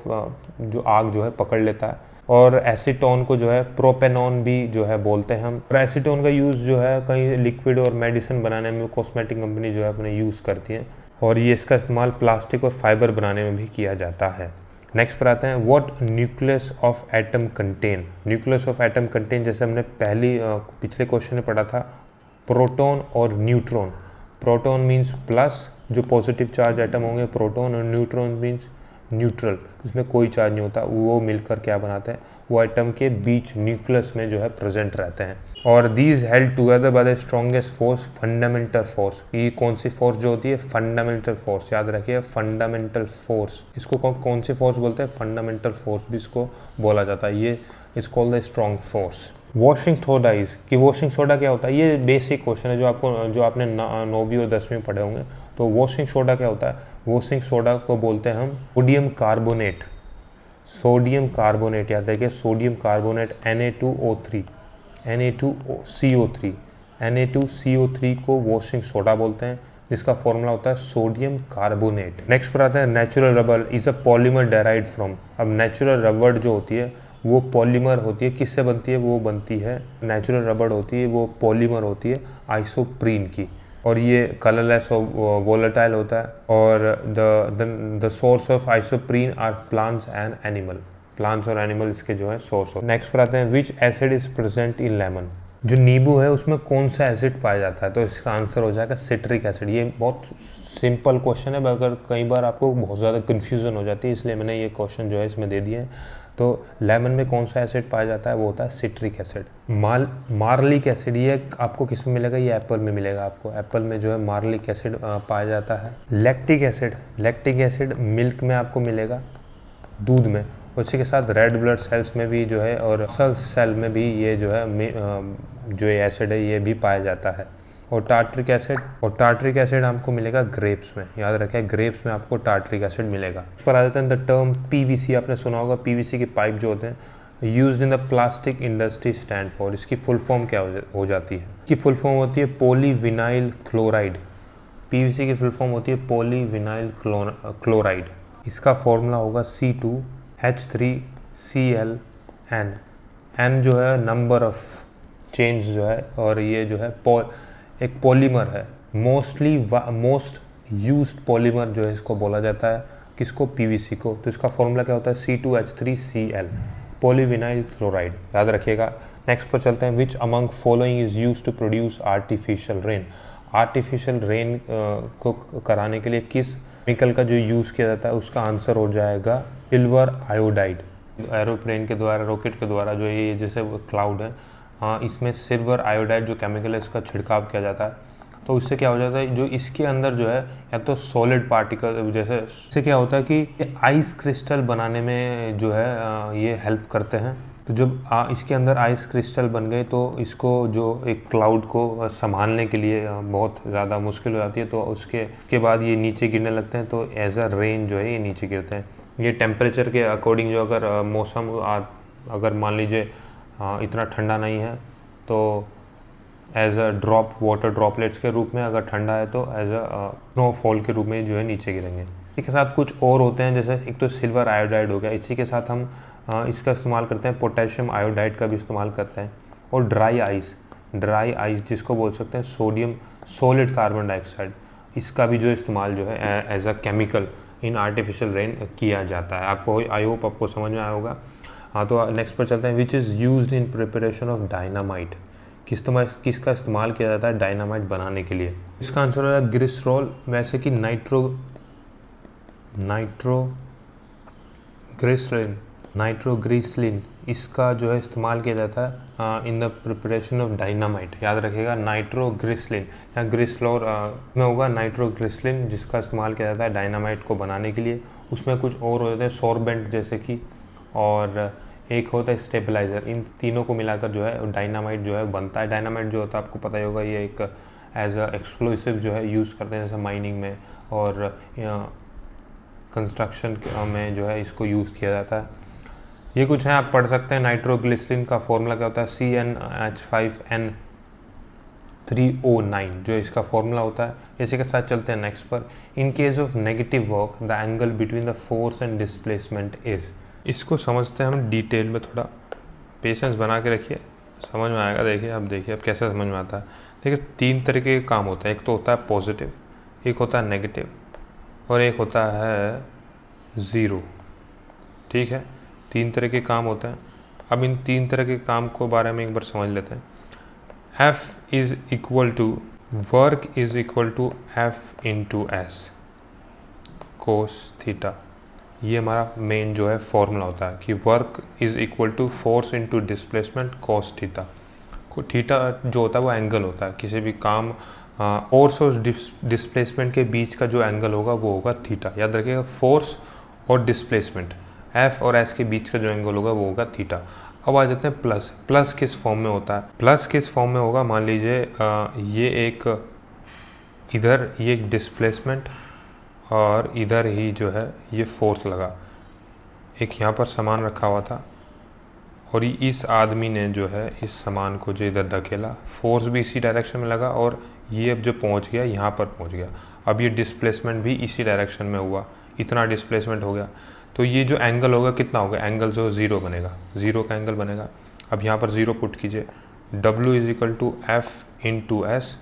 जो आग जो है पकड़ लेता है। और एसीटोन को जो है प्रोपेनॉन भी जो है बोलते हैं हम। और एसीटोन का यूज़ जो है कहीं लिक्विड और मेडिसिन बनाने में कॉस्मेटिक कंपनी जो है अपने यूज़ करती है, और ये इसका इस्तेमाल प्लास्टिक और फाइबर बनाने में भी किया जाता है। नेक्स्ट पर आते हैं, what nucleus of atom contain. Nucleus of atom contain, जैसे हमने पिछले क्वेश्चन में पढ़ा था, प्रोटॉन और न्यूट्रॉन। प्रोटॉन मीन्स प्लस, जो पॉजिटिव चार्ज एटम होंगे प्रोटॉन, और न्यूट्रॉन मीन्स न्यूट्रल, जिसमें कोई चार्ज नहीं होता। वो मिलकर क्या बनाते हैं, वो एटम के बीच न्यूक्लियस में जो है प्रेजेंट रहते हैं। और these held together by the strongest force, fundamental force. ये कौन सी फोर्स जो होती है, फंडामेंटल फोर्स, याद रखिए फंडामेंटल फोर्स। इसको कौन सी फोर्स बोलते हैं, फंडामेंटल फोर्स भी इसको बोला जाता है। ये is called the strong force. Washing soda कि वॉशिंग सोडा क्या होता है, ये बेसिक क्वेश्चन है जो आपने 9वीं और 10वीं में पढ़े होंगे। तो वॉशिंग सोडा क्या होता है, वॉशिंग सोडा को बोलते हैं हम सोडियम कार्बोनेट, याद रखिए सोडियम कार्बोनेट, Na2CO3 को वॉशिंग सोडा बोलते हैं, जिसका फॉर्मूला होता है सोडियम कार्बोनेट। नेक्स्ट पर आता है, natural rubber is a polymer derived from. अब नेचुरल रबर जो होती है वो पॉलीमर होती है, किससे बनती है, वो बनती है, नेचुरल रबर होती है वो पॉलीमर होती है आइसोप्रीन की। और ये कलरलेस और वोलेटाइल होता है। और the source of isoprene are plants and animal. Plants और एनिमल इसके जो है सोर्स हो। नेक्स्ट पर आते हैं, which acid is present in lemon. जो नींबू है उसमें कौन सा एसिड पाया जाता है, तो इसका आंसर हो जाएगा सिट्रिक एसिड। ये बहुत सिंपल क्वेश्चन है, मगर कई बार आपको बहुत ज़्यादा कन्फ्यूज़न हो जाती है, इसलिए मैंने ये क्वेश्चन जो है इसमें दे दिए हैं। तो लेमन में कौन सा एसिड पाया जाता है, वो होता है सिट्रिक एसिड। मार्लिक एसिड ये आपको किस में मिलेगा, ये एप्पल में मिलेगा आपको। एप्पल में जो है मार्लिक एसिड पाया जाता है। लैक्टिक एसिड मिल्क में आपको मिलेगा, दूध में। उसी के साथ रेड ब्लड सेल्स में भी जो है और सेल में भी ये जो है जो ये एसिड है ये भी पाया जाता है। और टार्ट्रिक एसिड आपको मिलेगा ग्रेप्स में। याद रखें, ग्रेप्स में आपको टार्ट्रिक एसिड मिलेगा। इस पर आ जाते हैं द टर्म पीवीसी। आपने सुना होगा पीवीसी के पाइप जो होते हैं used in the plastic industry stand for. इसकी फुल फॉर्म क्या हो जाती है? इसकी फुल फॉर्म होती है पॉलीविनाइल क्लोराइड। पीवीसी की फुल फॉर्म होती है पॉलीविनाइल क्लोराइड। इसका फॉर्मूला होगा C2H3Cl। N जो है नंबर ऑफ चेंज जो है, और ये जो है एक पॉलीमर है। मोस्ट यूज्ड पॉलीमर जो है इसको बोला जाता है, किसको? पीवीसी को। तो इसका फॉर्मूला क्या होता है? C2H3Cl, polyvinyl chloride. याद रखिएगा। नेक्स्ट पर चलते हैं। Which among following is used to produce artificial rain. Artificial rain को कराने के लिए किस केमिकल का जो यूज़ किया जाता है, उसका आंसर हो जाएगा सिल्वर आयोडाइड। एरोप्लेन के द्वारा, रॉकेट के द्वारा जो ये जैसे क्लाउड है, इसमें सिल्वर आयोडाइड जो केमिकल है इसका छिड़काव किया जाता है। तो इससे क्या हो जाता है, जो इसके अंदर जो है या तो सॉलिड पार्टिकल, जैसे इससे क्या होता है कि आइस क्रिस्टल बनाने में जो है ये हेल्प करते हैं। तो जब इसके अंदर आइस क्रिस्टल बन गए तो इसको जो एक क्लाउड को संभालने के लिए बहुत ज़्यादा मुश्किल हो जाती है। तो उसके बाद ये नीचे गिरने लगते हैं, तो एज अ रेन जो है ये नीचे गिरते हैं। ये टेम्परेचर के अकॉर्डिंग जो अगर मौसम अगर मान लीजिए इतना ठंडा नहीं है तो एज अ वाटर ड्रॉपलेट्स के रूप में, अगर ठंडा है तो एज अ स्नोफॉल के रूप में जो है नीचे गिरेंगे। इसी के साथ कुछ और होते हैं, जैसे एक तो सिल्वर आयोडाइड हो गया। इसी के साथ हम इसका इस्तेमाल करते हैं, पोटेशियम आयोडाइड का भी इस्तेमाल करते हैं। और ड्राई आइस जिसको बोल सकते हैं सोडियम सॉलिड कार्बन डाइऑक्साइड, इसका भी जो इस्तेमाल जो है as a chemical in artificial rain किया जाता है। आपको आई होप आपको समझ में आया होगा। हाँ, तो नेक्स्ट पर चलते हैं। Which is used in preparation of dynamite. किसका इस्तेमाल किया जाता है डायनामाइट बनाने के लिए? इसका आंसर है ग्लिसरॉल। वैसे कि नाइट्रोग्लिसरीन इसका जो है इस्तेमाल किया जाता है in the preparation of dynamite. याद रखिएगा, नाइट्रोग्लिसरीन या ग्लिसरॉल में होगा नाइट्रोग्लिसरीन, जिसका इस्तेमाल किया जाता है डायनामाइट को बनाने के लिए। उसमें कुछ और हो जाते हैं सॉर्बेंट जैसे कि, और एक होता है स्टेबलाइज़र। इन तीनों को मिलाकर जो है डायनामाइट जो है बनता है। डायनामाइट जो होता है आपको पता ही होगा, ये एक एज अ एक्सप्लोसिव जो है यूज़ करते हैं, जैसे माइनिंग में और कंस्ट्रक्शन में जो है इसको यूज़ किया जाता है। ये कुछ है, आप पढ़ सकते हैं। नाइट्रोग्लिसरीन का फॉर्मूला क्या होता है? CnH5n3O9 जो इसका फॉर्मूला होता है। इसी के साथ चलते हैं नेक्स्ट पर। In case of negative work the angle between the force and displacement is. इसको समझते हैं हम डिटेल में, थोड़ा पेशेंस बना के रखिए, समझ में आएगा। देखिए अब कैसे समझ में आता है। देखिए 3 तरीके के काम होते हैं। एक तो होता है पॉजिटिव, एक होता है नेगेटिव, और एक होता है ज़ीरो। ठीक है, 3 तरह के काम होते हैं। अब इन 3 तरह के काम को बारे में एक बार समझ लेते हैं। F is equal to work is equal to F into S cos theta. ये हमारा मेन जो है फॉर्मूला होता है कि work is equal to force into displacement cos theta. Theta जो होता है वो एंगल होता है किसी भी काम फोर्स और डिस्प्लेसमेंट के बीच का जो एंगल होगा वो होगा थीटा। याद रखिएगा, फोर्स और डिस्प्लेसमेंट एफ और एस के बीच का जो एंगल होगा वो होगा थीटा। अब आ जाते हैं प्लस किस फॉर्म में होता है? प्लस किस फॉर्म में होगा? मान लीजिए ये एक डिस्प्लेसमेंट और इधर ही जो है ये फोर्स लगा। एक यहाँ पर सामान रखा हुआ था और इस आदमी ने जो है इस सामान को जो इधर धकेला, फोर्स भी इसी डायरेक्शन में लगा और ये अब जो पहुँच गया यहाँ पर पहुँच गया। अब ये डिस्प्लेसमेंट भी इसी डायरेक्शन में हुआ, इतना डिस्प्लेसमेंट हो गया। तो ये जो एंगल होगा कितना होगा? एंगल जो 0 बनेगा, 0 का एंगल बनेगा। अब यहाँ पर 0 पुट कीजिए। W is equal to F into S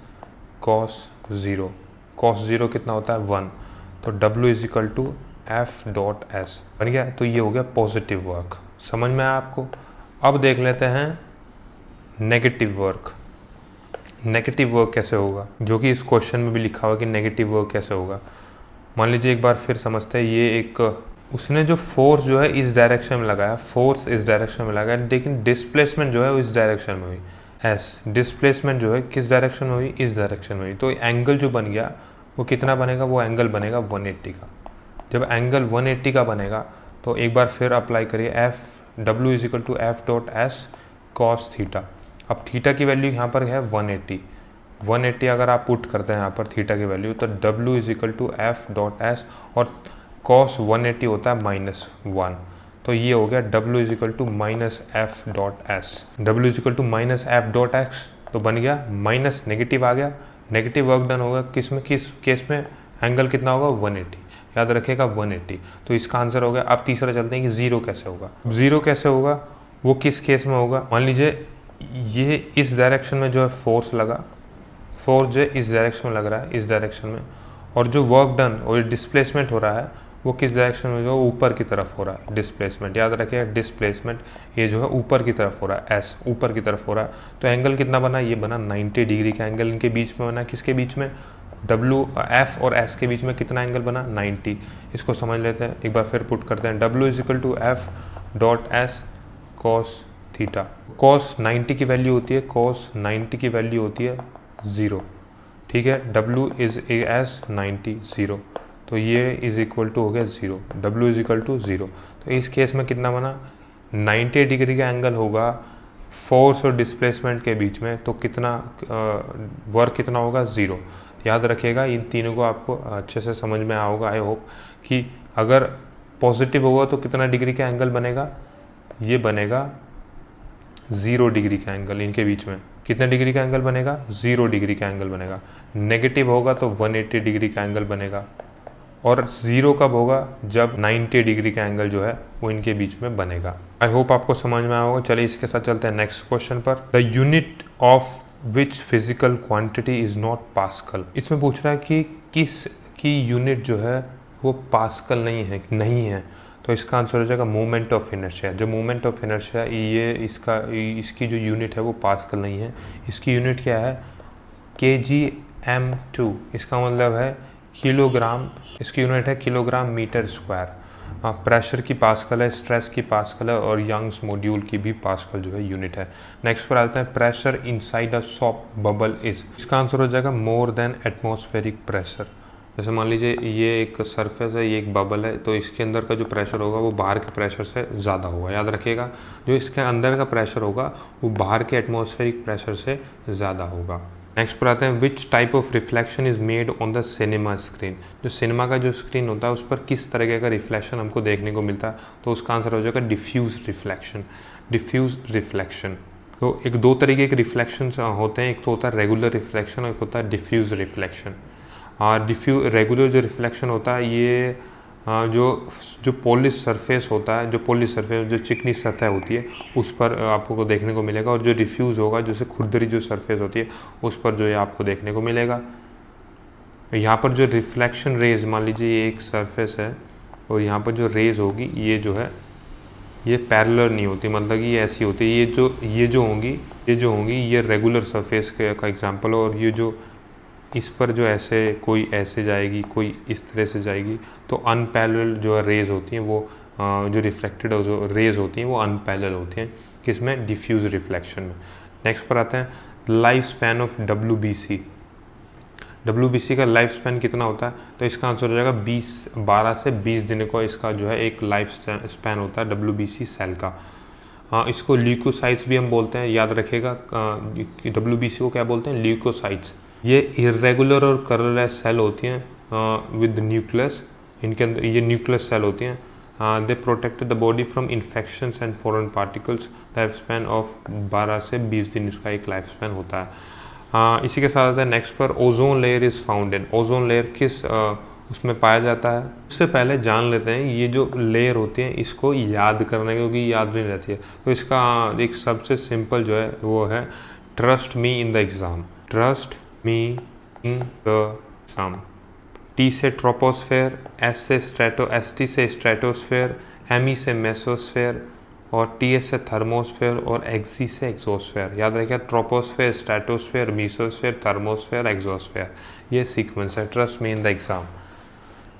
cos 0। Cos 0 कितना होता है? 1। तो W is equal to F dot S बन गया। तो ये हो गया पॉजिटिव वर्क। समझ में आया आपको? अब देख लेते हैं नेगेटिव वर्क। नेगेटिव वर्क कैसे होगा, जो कि इस क्वेश्चन में भी लिखा हुआ कि नेगेटिव वर्क कैसे होगा। मान लीजिए एक बार फिर समझते हैं, ये एक उसने जो फोर्स जो है इस डायरेक्शन में लगाया, फोर्स इस डायरेक्शन में लगाया, लेकिन डिस्प्लेसमेंट जो है वो इस डायरेक्शन में हुई। एस डिस्प्लेसमेंट जो है किस डायरेक्शन में हुई, इस डायरेक्शन में हुई। तो एंगल जो बन गया वो कितना बनेगा, वो एंगल बनेगा 180 का। जब एंगल 180 का बनेगा तो एक बार फिर अप्लाई करिए F W is equal to F dot S cos theta. अब थीटा की वैल्यू यहाँ पर है 180 अगर आप पुट करते हैं यहाँ पर थीटा की वैल्यू, तो W is equal to F dot S और कॉस 180 होता है -1, तो ये हो गया W is equal to minus F dot S. W is equal to minus F dot X, तो बन गया माइनस, नेगेटिव आ गया, नेगेटिव वर्क डन होगा किस में, किस केस में, एंगल कितना होगा 180, याद रखिएगा 180। तो इसका आंसर हो गया। अब तीसरा चलते हैं कि जीरो कैसे होगा। जीरो कैसे होगा, वो किस केस में होगा। मान लीजिए ये इस डायरेक्शन में जो है फोर्स लगा, फोर्स जो इस डायरेक्शन में लग रहा है, इस डायरेक्शन में, और जो वर्क डन और डिस्प्लेसमेंट हो रहा है वो किस डायरेक्शन में, जो ऊपर की तरफ हो रहा है डिस्प्लेसमेंट। याद रखिए डिस्प्लेसमेंट ये जो है ऊपर की तरफ हो रहा है, एस ऊपर की तरफ हो रहा है। तो एंगल कितना बना, ये बना 90 डिग्री का एंगल इनके बीच में बना। किसके बीच में, डब्ल्यू एफ और एस के बीच में कितना एंगल बना, 90। इसको समझ लेते हैं, एक बार फिर पुट करते हैं, W is equal to F dot S cos theta. Cos 90 की वैल्यू होती है, कॉस 90 की वैल्यू होती है 0, ठीक है। डब्ल्यू इज एस 90 0, तो ये इज इक्वल टू हो गया 0, डब्ल्यू इज इक्वल टू 0। तो इस केस में कितना बना, 90 डिग्री का एंगल होगा फोर्स और डिस्प्लेसमेंट के बीच में, तो कितना वर्क कितना होगा 0। याद रखिएगा इन तीनों को आपको अच्छे से समझ में आया होगा आई होप, कि अगर पॉजिटिव होगा तो कितना डिग्री का एंगल बनेगा, ये बनेगा 0 डिग्री का एंगल इनके बीच में। कितने डिग्री का एंगल बनेगा, 0 डिग्री का एंगल बनेगा। नेगेटिव होगा तो 180 डिग्री का एंगल बनेगा। और 0 कब होगा, जब 90 डिग्री का एंगल जो है वो इनके बीच में बनेगा। आई होप आपको समझ में आया होगा। चलिए इसके साथ चलते हैं नेक्स्ट क्वेश्चन पर। The unit of which physical quantity is not pascal. इसमें पूछ रहा है कि किस की यूनिट जो है वो पास्कल नहीं है। तो इसका आंसर हो जाएगा मोमेंट ऑफ इनर्शिया। जो मोमेंट ऑफ इनर्शिया ये इसकी जो यूनिट है वो पास्कल नहीं है। इसकी यूनिट क्या है, kgm2। इसका मतलब है किलोग्राम, इसकी यूनिट है किलोग्राम मीटर स्क्वायर। प्रेशर की पास्कल है, स्ट्रेस की पास्कल है, और यंग्स मॉड्यूल की भी पास्कल जो है यूनिट है। नेक्स्ट पर आते हैं, pressure inside a shop bubble is. इसका आंसर हो जाएगा मोर देन एटमॉस्फेरिक प्रेशर। जैसे मान लीजिए ये एक सरफेस है, ये एक बबल है, तो इसके अंदर का जो प्रेशर होगा वो बाहर के प्रेशर से ज़्यादा होगा। याद रखिएगा जो इसके अंदर का प्रेशर होगा वो बाहर के एटमॉस्फेरिक प्रेशर से ज़्यादा होगा। नेक्स्ट पर आते हैं, which type of reflection is made on the cinema screen. जो सिनेमा का जो स्क्रीन होता है उस पर किस तरह का रिफ्लेक्शन हमको देखने को मिलता है, तो उसका आंसर हो जाएगा डिफ्यूज रिफ्लेक्शन। डिफ्यूज रिफ्लेक्शन, तो एक दो तरीके के रिफ्लेक्शन होते हैं, एक तो होता है रेगुलर रिफ्लेक्शन और एक होता है डिफ्यूज रिफ्लेक्शन। रेगुलर जो रिफ्लेक्शन होता है ये जो पॉलिश सरफेस होता है, जो चिकनी सतह होती है उस पर आपको देखने को मिलेगा, और जो डिफ्यूज़ होगा जैसे खुरदरी जो सरफेस होती है उस पर जो है आपको देखने को मिलेगा। यहाँ पर जो रिफ्लेक्शन रेज, मान लीजिए ये एक सरफेस है और यहाँ पर जो रेज होगी ये जो है ये पैरेलल नहीं होती, मतलब कि ये ऐसी होती है, ये जो होंगी ये रेगुलर सरफेस का एग्जांपल है। और ये जो इस पर जो कोई ऐसे जाएगी, कोई इस तरह से जाएगी, तो अनपैरेलल जो है रेज होती हैं वो जो रिफ्लेक्टेड जो रेज होती हैं वो अनपैरेलल होती हैं, किसमें, डिफ्यूज रिफ्लेक्शन में। नेक्स्ट पर आते हैं, लाइफ स्पैन ऑफ डब्ल्यूबीसी का लाइफ स्पैन कितना होता है, तो इसका आंसर हो जाएगा 12 से 20 दिन का इसका जो है एक लाइफ स्पैन होता है डब्ल्यूबीसी सेल का। इसको ल्यूकोसाइट्स भी हम बोलते हैं, याद रखिएगा डब्ल्यूबीसी को क्या बोलते हैं, ल्यूकोसाइट्स। ये इरेगुलर और कलरलेस सेल होती हैं विद न्यूक्लियस, इनके अंदर ये न्यूक्लियस सेल होती हैं। They protect the body from infections and foreign particles. Life span of 12 से 20 दिन इसका एक लाइफ स्पैन होता है। इसी के साथ आता है नेक्स्ट पर, ozone layer is found in. Ozone layer किस उसमें पाया जाता है, उससे पहले जान लेते हैं ये जो लेयर होती है इसको याद करना, क्योंकि याद नहीं रहती है। तो इसका एक सबसे सिंपल जो है वो है, trust me in the exam. Trust me in the sum. T से ट्रोपोस्फेयर, एस से स्ट्रेटो, एस टी से स्ट्रेटोस्फेयर, एम ई से मेसोस्फेयर, और TS से थर्मोस्फेयर और XE से एक्सोस्फेयर। याद रखिए troposphere, stratosphere, mesosphere, thermosphere, exosphere, ये सीक्वेंस है। Trust me in the exam,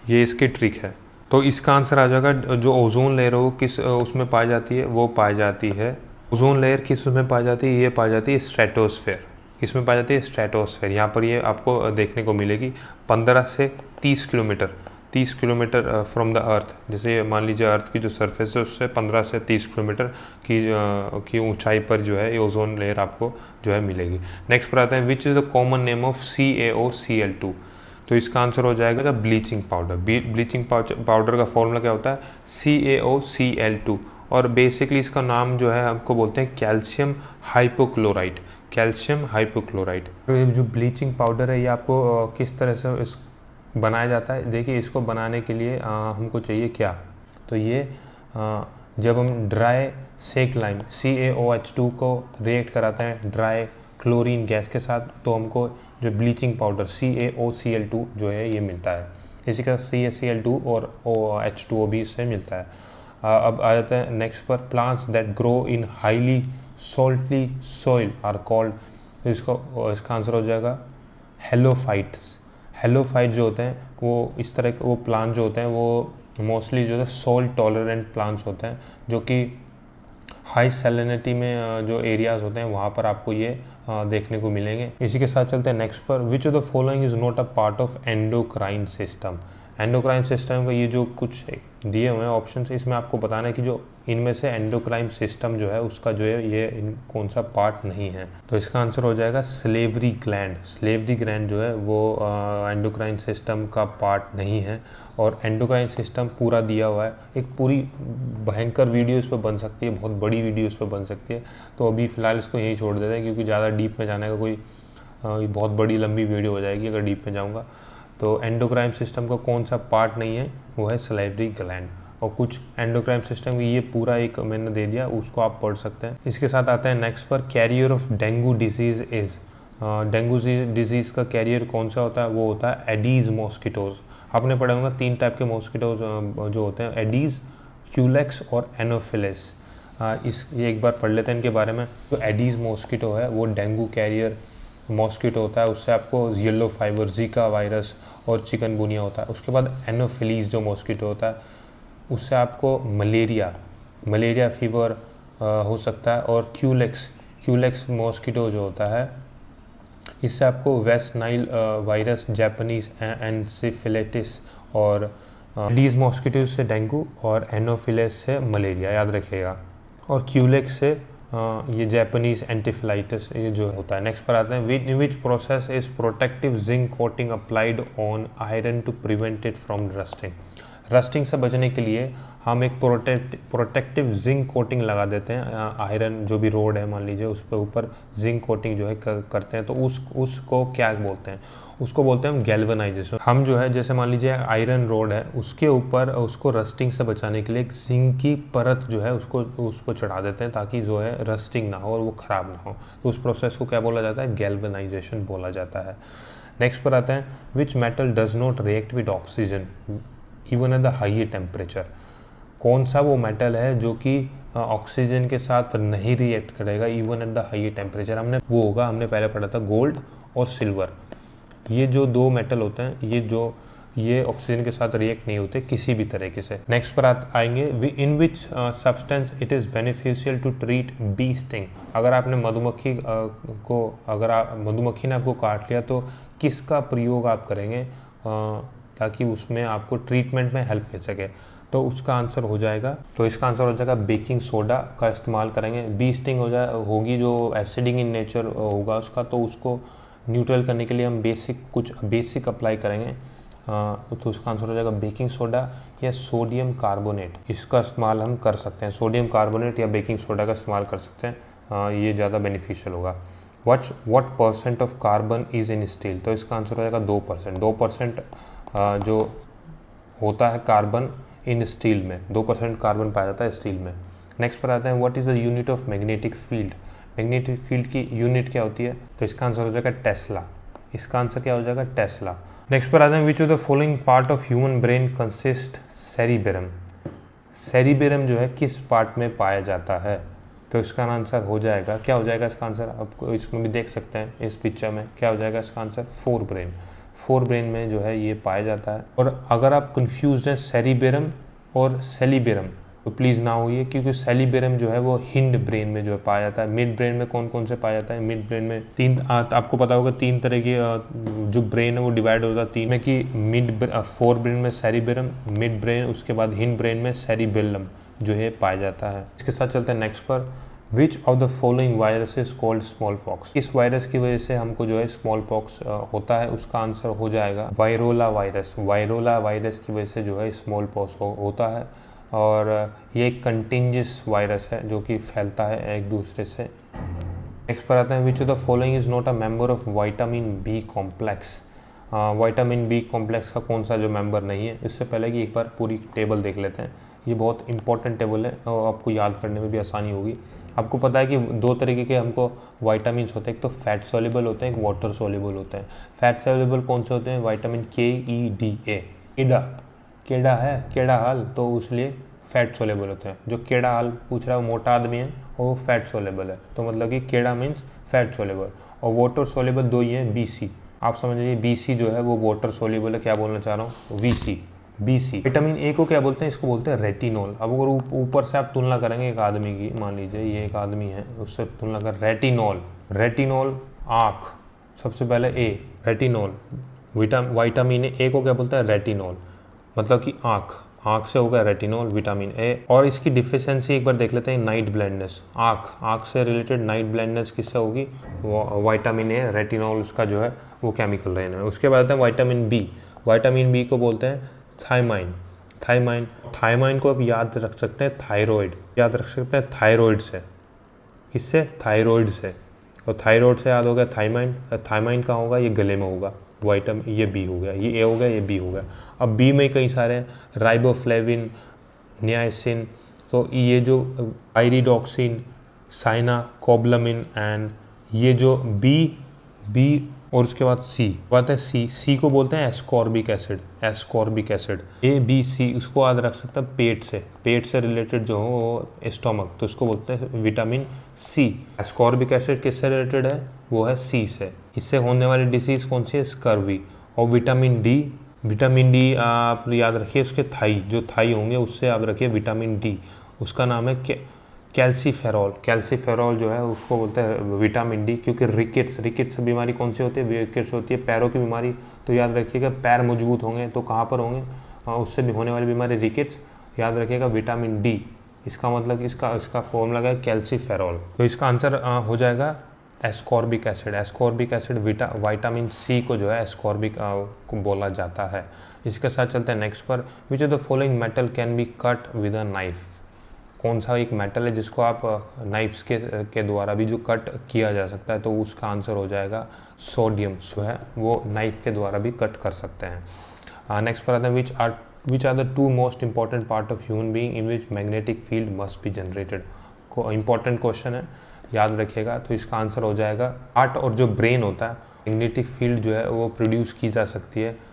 ये इसकी ट्रिक है। तो इसका आंसर आ जाएगा जो ओजोन लेयर हो किस उसमें पाई जाती है, वो पाई जाती है, ओजोन लेयर किस उसमें पाई जाती है, ये पाई जाती है स्ट्रेटोस्फेयर। किसमें पाई जाती है? स्ट्रेटोस्फेयर। यहाँ पर ये आपको देखने को मिलेगी 15 से 30 kilometre, 30 kilometre from the earth. जैसे मान लीजिए अर्थ की जो सरफेस है उससे 15 से 30 किलोमीटर की ऊंचाई पर जो है ये ओजोन लेयर आपको जो है मिलेगी। नेक्स्ट पर आते हैं, which is the common name of CaOCl2। तो इसका आंसर हो जाएगा ब्लीचिंग पाउडर। ब्लीचिंग पाउडर का फॉर्मूला क्या होता है? CaOCl2। और बेसिकली इसका नाम जो है आपको बोलते हैं कैल्शियम हाइपोक्लोराइड, कैल्शियम हाइपोक्लोराइड। तो ये जो ब्लीचिंग पाउडर है ये आपको किस तरह से इस बनाया जाता है? देखिए इसको बनाने के लिए हमको चाहिए क्या? तो ये जब हम ड्राई सेक लाइम CaOH2 को रिएक्ट कराते हैं ड्राई क्लोरीन गैस के साथ, तो हमको जो ब्लीचिंग पाउडर CaOCl2 जो है ये मिलता है। इसी का CaCl2 और H2O भी इससे मिलता है। अब आ जाते हैं नेक्स्ट पर, plants that grow in highly saltly soil are called. इसका आंसर हो जाएगा हेलोफाइट्स। हेलोफाइट जो होते हैं वो इस तरह के वो प्लांट जो होते हैं वो मोस्टली जो है सॉल्ट टॉलरेंट प्लांट्स होते हैं, जो कि हाई सैलिनिटी में जो एरियाज़ होते हैं वहाँ पर आपको ये देखने को मिलेंगे। इसी के साथ चलते हैं नेक्स्ट पर, which of the following is not a part of endocrine system. Endocrine system का ये जो कुछ दिए हुए हैं ऑप्शन, इसमें आपको बताना है कि जो इनमें से एंडोक्राइन सिस्टम जो है उसका जो है ये कौन सा पार्ट नहीं है। तो इसका आंसर हो जाएगा स्लेवरी ग्लैंड। स्लेवरी ग्लैंड जो है वो एंडोक्राइन सिस्टम का पार्ट नहीं है। और एंडोक्राइन सिस्टम पूरा दिया हुआ है, एक पूरी भयंकर वीडियो इस पर बन सकती है, बहुत बड़ी वीडियो इस पर बन सकती है। तो अभी फ़िलहाल इसको यहीं छोड़ देते हैं क्योंकि ज़्यादा डीप में जाने का कोई बहुत बड़ी लंबी वीडियो हो जाएगी अगर डीप में जाऊँगा। तो एंडोक्राइन सिस्टम का कौन सा पार्ट नहीं है, वो है सलाइवरी ग्लैंड। और कुछ एंडोक्राइन सिस्टम की ये पूरा एक मैंने दे दिया, उसको आप पढ़ सकते हैं। इसके साथ आते हैं नेक्स्ट पर, carrier of dengue disease is. Dengue disease का कैरियर कौन सा होता है? वो होता है एडीज़ मॉस्किटोज़। आपने पढ़ा होगा 3 टाइप के मॉस्किटोज़ जो होते हैं, एडीज़, क्यूलेक्स और एनोफिलिस। ये एक बार पढ़ लेते हैं इनके बारे में। तो एडीज़ मॉस्किटो है वो डेंगू कैरियर मॉस्किटो होता है, उससे आपको येलो फीवर, जीका वायरस और चिकनगुनिया होता है। उसके बाद एनोफिलीज जो मॉस्किटो होता है उससे आपको मलेरिया फीवर हो सकता है। और क्यूलेक्स मॉस्किटो जो होता है इससे आपको West Nile virus, Japanese encephalitis. और एडीज मॉस्किटो से डेंगू और एनोफिलिस से मलेरिया, याद रखिएगा। और क्यूलेक्स से ये जापानीज एंटीफिलाइटिस ये जो होता है। नेक्स्ट पर आते हैं, which process is protective zinc coating applied on iron to prevent it from rusting. Rusting से बचने के लिए हम एक प्रोटेक्टिव जिंक कोटिंग लगा देते हैं। आयरन जो भी रोड है मान लीजिए उस पर ऊपर जिंक कोटिंग जो है करते हैं, तो उसको क्या बोलते हैं? उसको बोलते हैं हम गैल्वेनाइजेशन। हम जो है जैसे मान लीजिए आयरन रोड है उसके ऊपर उसको रस्टिंग से बचाने के लिए एक जिंक की परत जो है उस पर चढ़ा देते हैं ताकि जो है रस्टिंग ना हो और वो ख़राब ना हो। तो उस प्रोसेस को क्या बोला जाता है? गैल्वेनाइजेशन बोला जाता है। नेक्स्ट पर आते हैं, which metal does not react with oxygen even at the high temperature. कौन सा वो मेटल है जो कि ऑक्सीजन के साथ नहीं रिएक्ट करेगा even at the high temperature? हमने पहले पढ़ा था गोल्ड और सिल्वर। ये जो 2 मेटल होते हैं ये ऑक्सीजन के साथ रिएक्ट नहीं होते किसी भी तरीके से। नेक्स्ट पर आएंगे, in which substance it is beneficial to treat bee sting. अगर आपने मधुमक्खी ने आपको काट लिया तो किसका प्रयोग आप करेंगे ताकि उसमें आपको ट्रीटमेंट में हेल्प मिल सके? तो उसका आंसर हो जाएगा बेकिंग सोडा का इस्तेमाल करेंगे। बी स्टिंग होगी जो एसिडिक इन नेचर होगा उसका, तो उसको न्यूट्रल करने के लिए हम बेसिक अप्लाई करेंगे। तो उसका आंसर हो जाएगा बेकिंग सोडा या सोडियम कार्बोनेट। इसका इस्तेमाल हम कर सकते हैं, सोडियम कार्बोनेट या बेकिंग सोडा का इस्तेमाल कर सकते हैं, ये ज़्यादा बेनिफिशियल होगा। What percent of carbon is in steel? तो इसका आंसर हो जाएगा 2%। 2% जो होता है कार्बन इन स्टील में, 2% कार्बन पाया जाता है स्टील में। नेक्स्ट पर आते हैं, what is the unit of magnetic field? Magnetic field की यूनिट क्या होती है? तो इसका आंसर हो जाएगा टेस्ला। इसका आंसर क्या हो जाएगा? टेस्ला। नेक्स्ट पर आते हैं, which of the following part of human brain consist cerebrum. Cerebrum जो है किस पार्ट में पाया जाता है? तो इसका आंसर हो जाएगा, क्या हो जाएगा इसका आंसर? आपको इसमें भी देख सकते हैं इस पिक्चर में, क्या हो जाएगा इसका answer? Fore brain. Fore brain में जो है ये पाया जाता है। और अगर आप कंफ्यूज हैं सेरिबेरम और सेलिबेरम तो प्लीज़ ना होइए, क्योंकि सेलिबेरम जो है वो हिंड ब्रेन में जो है पाया जाता है। मिड ब्रेन में कौन कौन से पाया जाता है? मिड ब्रेन में तीन, आपको पता होगा तीन तरह की जो ब्रेन है वो डिवाइड होता है तीन में, कि फोर ब्रेन में सेरिबेरम, मिड ब्रेन, उसके बाद हिंड ब्रेन में सेरिबेलम जो है पाया जाता है। इसके साथ चलते हैं नेक्स्ट पर। Which of the following virus is called small pox? इस वायरस की वजह से हमको जो है स्मॉल पॉक्स होता है। उसका आंसर हो जाएगा वायरोला वायरस। वायरोला वायरस की वजह से जो है स्मॉल पॉक्स होता है। और ये एक कंटिंजियस वायरस है जो कि फैलता है एक दूसरे से। नेक्स्ट पर आते हैं, which of the following is not a member of vitamin B complex? Vitamin B complex का कौन सा जो मेंबर नहीं है? इससे पहले कि एक बार पूरी टेबल देख लेते हैं। ये बहुत इंपॉर्टेंट टेबल है और आपको याद करने में भी आसानी होगी। आपको पता है कि दो तरीके के हमको वाइटामिन्स होते हैं, एक तो फैट सोल्यूबल होते हैं, एक वाटर सोल्यूबल होते हैं। फैट सोल्यूबल कौन से होते हैं? विटामिन के, ई, डी, ए। केड़ा है, केड़ा हाल, तो इसलिए फैट सोलेबल होते हैं। जो केड़ा हाल पूछ रहा है वो मोटा आदमी है और वो फैट सोलेबल है, तो मतलब कि केड़ा मीन्स फैट सोलेबल। और वाटर सोलेबल दो ही हैं, बीसी। आप समझ लीजिए बीसी जो है वो वाटर सोलेबल है। क्या बोलना चाह रहा हूँ? VC, BC. विटामिन ए को क्या बोलते हैं? इसको बोलते हैं रेटिनॉल। अब अगर ऊपर से आप तुलना करेंगे एक आदमी की, मान लीजिए ये एक आदमी है, उससे तुलना कर रेटिनॉल। रेटिनॉल आँख, सबसे पहले ए, रेटिनॉल। विटामिन ए को क्या बोलते हैं? रेटिनॉल, मतलब कि आँख से हो गया रेटिनॉल, विटामिन ए। और इसकी डिफिशियंसी एक बार देख लेते हैं, नाइट ब्लाइंडनेस। आँख से रिलेटेड नाइट ब्लाइंडनेस किससे होगी? विटामिन ए, रेटिनॉल उसका जो है वो केमिकल रहना है। उसके बाद है विटामिन बी। विटामिन बी को बोलते हैं थायमाइन। थायमाइन को आप याद रख सकते हैं थायराइड, याद रख सकते हैं थायराइड से। किससे? थायराइड से। और थायराइड से याद हो गया थायमाइन। थायमाइन कहाँ होगा? ये गले में होगा। विटामिन, ये बी हो गया, ये ए हो गया, ये बी हो गया। अब बी में कई सारे हैं, राइबोफ्लेविन, नियासिन। तो ये जो आइरिडॉक्सिन, साइनाकोबालामिन, एंड ये जो बी और उसके बाद सी बात है। सी को बोलते हैं एस्कॉर्बिक एसिड। ए, बी, सी उसको याद रख सकते हैं पेट से रिलेटेड जो हो स्टोमक, तो उसको बोलते हैं विटामिन सी। एस्कॉर्बिक एसिड किससे रिलेटेड है? वो है सी से। इससे होने वाली डिसीज कौन सी है? स्कर्वी। और विटामिन डी आप याद रखिए, उसके थाई होंगे, उससे याद रखिए विटामिन डी, उसका नाम है कैल्सीफेरॉल जो है उसको बोलते हैं विटामिन डी। क्योंकि रिकेट्स बीमारी कौन सी होती है? रिकेट्स होती है पैरों की बीमारी। तो याद रखिएगा पैर मजबूत होंगे तो कहाँ पर होंगे? उससे भी होने वाली बीमारी रिकेट्स। याद रखिएगा विटामिन डी, इसका मतलब कि इसका फॉर्मूला है कैल्सीफेरॉल। तो इसका आंसर हो जाएगा एस्कॉर्बिक एसिड। विटामिन सी को जो है एस्कॉर्बिक को बोला जाता है। इसके साथ चलते हैं नेक्स्ट पर। Which of the following metal can be cut with a knife? कौन सा एक मेटल है जिसको आप नाइफ्स के द्वारा भी जो कट किया जा सकता है? तो उसका आंसर हो जाएगा सोडियम, जो है वो नाइफ के द्वारा भी कट कर सकते हैं। नेक्स्ट पर आते हैं, which are the two most important part of human being in which magnetic field must be generated? Important question है, याद रखिएगा। तो इसका आंसर हो जाएगा हार्ट और जो ब्रेन होता है, मैग्नेटिक फील्ड जो है वो प्रोड्यूस की जा सकती है।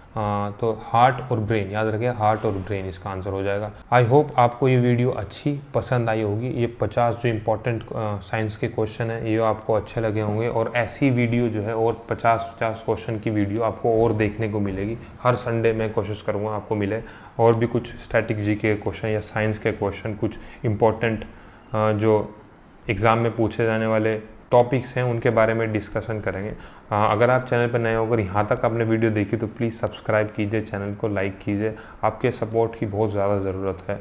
तो हार्ट और ब्रेन, याद रखिए हार्ट और ब्रेन इसका आंसर हो जाएगा। आई होप आपको ये वीडियो अच्छी पसंद आई होगी। ये 50 जो इंपॉर्टेंट साइंस के क्वेश्चन है ये आपको अच्छे लगे होंगे। और ऐसी वीडियो जो है और 50 क्वेश्चन की वीडियो आपको और देखने को मिलेगी। हर संडे मैं कोशिश करूँगा आपको मिले और भी कुछ स्टैटिक जी के क्वेश्चन या साइंस के क्वेश्चन, कुछ इंपॉर्टेंट जो एग्ज़ाम में पूछे जाने वाले टॉपिक्स हैं उनके बारे में डिस्कशन करेंगे। अगर आप चैनल पर नए होकर यहाँ तक आपने वीडियो देखी तो प्लीज़ सब्सक्राइब कीजिए, चैनल को लाइक कीजिए। आपके सपोर्ट की बहुत ज़्यादा ज़रूरत है।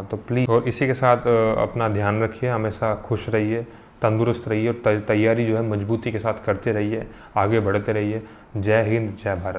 तो प्लीज़, और इसी के साथ अपना ध्यान रखिए, हमेशा खुश रहिए, तंदुरुस्त रहिए और तैयारी जो है मजबूती के साथ करते रहिए, आगे बढ़ते रहिए। जय हिंद, जय भारत।